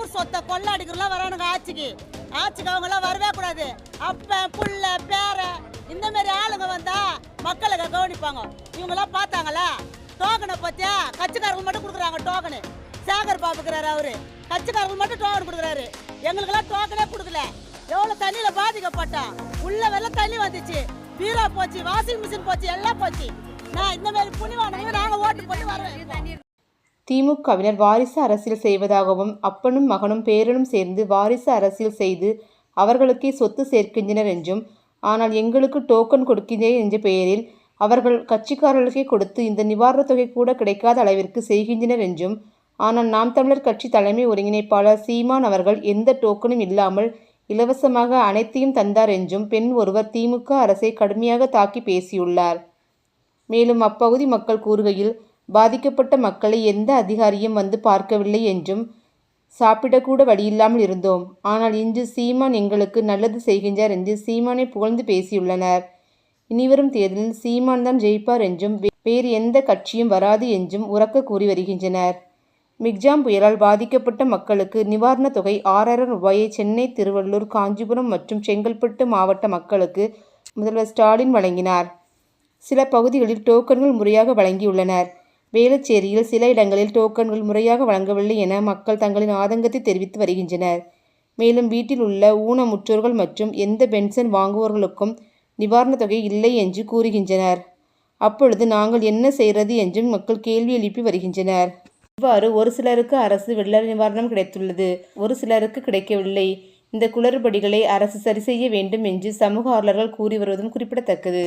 ஊர் சொத்தை கொள்ளாடிக்கிறலாம் வரானுங்க ஆட்சிக்கு அவங்களாம் வரவே கூடாது. அப்ப புள்ள பேர இந்த மாதிரி ஆளுங்க வந்தா மக்களுக்கு கவனிப்பாங்க. இவங்கெல்லாம் பார்த்தாங்களா டோக்கனை பத்தியா கட்சிக்காரங்க மட்டும் கொடுக்குறாங்க டோக்கனு. சேகர் பாபுக்கிறாரு அவரு கட்சிக்காரங்க மட்டும் டோக்கன் கொடுக்குறாரு. எங்களுக்கெல்லாம் டோக்கனே கொடுக்கல. எவ்வளவு தண்ணியில பாதிக்கப்பட்டோம். உள்ள வெள்ளம் தண்ணி வந்துச்சு, பீரோ போச்சு, வாஷிங் மிஷின் போச்சு, எல்லாம் போச்சு. நான் இந்த மாதிரி புனிவானவங்க நாங்க ஓட்டு போட்டு வரவேன். திமுகவினர் வாரிசு அரசியல் செய்வதாகவும் அப்பனும் மகனும் பேரனும் சேர்ந்து வாரிசு அரசியல் செய்து அவர்களுக்கே சொத்து சேர்க்கின்றனர் என்றும், ஆனால் எங்களுக்கு டோக்கன் கொடுக்கிறேன் என்ற பெயரில் அவர்கள் கட்சிக்காரர்களுக்கே கொடுத்து இந்த நிவாரணத் தொகை கூட கிடைக்காத அளவிற்கு செய்கின்றனர் என்றும், ஆனால் நாம் தமிழர் கட்சி தலைமை ஒருங்கிணைப்பாளர் சீமான் அவர்கள் எந்த டோக்கனும் இல்லாமல் இலவசமாக அனைத்தையும் தந்தார் என்றும் பெண் ஒருவர் திமுக அரசை கடுமையாக தாக்கி பேசியுள்ளார். மேலும் அப்பகுதி மக்கள் கூறுகையில், பாதிக்கப்பட்ட மக்களை எந்த அதிகாரியும் வந்து பார்க்கவில்லை என்றும், சாப்பிடக்கூட வழியில்லாமல் இருந்தோம். ஆனால் இன்று சீமான் எங்களுக்கு நல்லது செய்கின்றார் என்று சீமானை புகழ்ந்து பேசியுள்ளனர். இனிவரும் தேர்தலில் சீமான் தான் ஜெயிப்பார் என்றும் வேறு எந்த கட்சியும் வராது என்றும் உரக்க கூறி வருகின்றனர். மிக்ஜாம் புயலால் பாதிக்கப்பட்ட மக்களுக்கு நிவாரணத் தொகை 6000 ரூபாயை சென்னை, திருவள்ளூர், காஞ்சிபுரம் மற்றும் செங்கல்பட்டு மாவட்ட மக்களுக்கு முதல்வர் ஸ்டாலின் வழங்கினார். சில பகுதிகளில் டோக்கன்கள் முறையாக வழங்கியுள்ளனர். வேளச்சேரியில் சில இடங்களில் டோக்கன்கள் முறையாக வழங்கவில்லை என மக்கள் தங்களின் ஆதங்கத்தை தெரிவித்து வருகின்றனர். மேலும் வீட்டில் உள்ள ஊனமுற்றோர்கள் மற்றும் எந்த பென்ஷன் வாங்குவோர்களுக்கும் நிவாரணத் தொகை இல்லை என்று கூறுகின்றனர். அப்பொழுது நாங்கள் என்ன செய்கிறது என்றும் மக்கள் கேள்வி எழுப்பி வருகின்றனர். இவ்வாறு ஒரு சிலருக்கு அரசு வெள்ள நிவாரணம் கிடைத்துள்ளது, ஒரு சிலருக்கு கிடைக்கவில்லை. இந்த குளறுபடிகளை அரசு சரி செய்ய வேண்டும் என்று சமூக ஆர்வலர்கள் கூறி வருவதும் குறிப்பிடத்தக்கது.